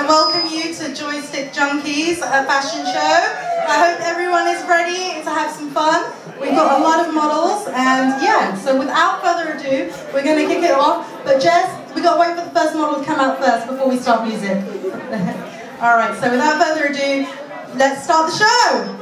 welcome you to Joystick Junkies, a fashion show. I hope everyone is ready to have some fun. We've got a lot of models, and yeah, so without further ado, we're going to kick it off. But Jess, we got to wait for the first model to come out first before we start music. Alright, so without further ado, let's start the show!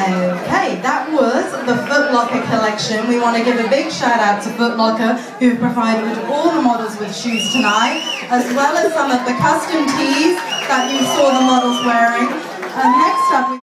Okay, that was the Foot Locker collection. We want to give a big shout out to Foot Locker, who provided all the models with shoes tonight, as well as some of the custom tees that you saw the models wearing. Next up,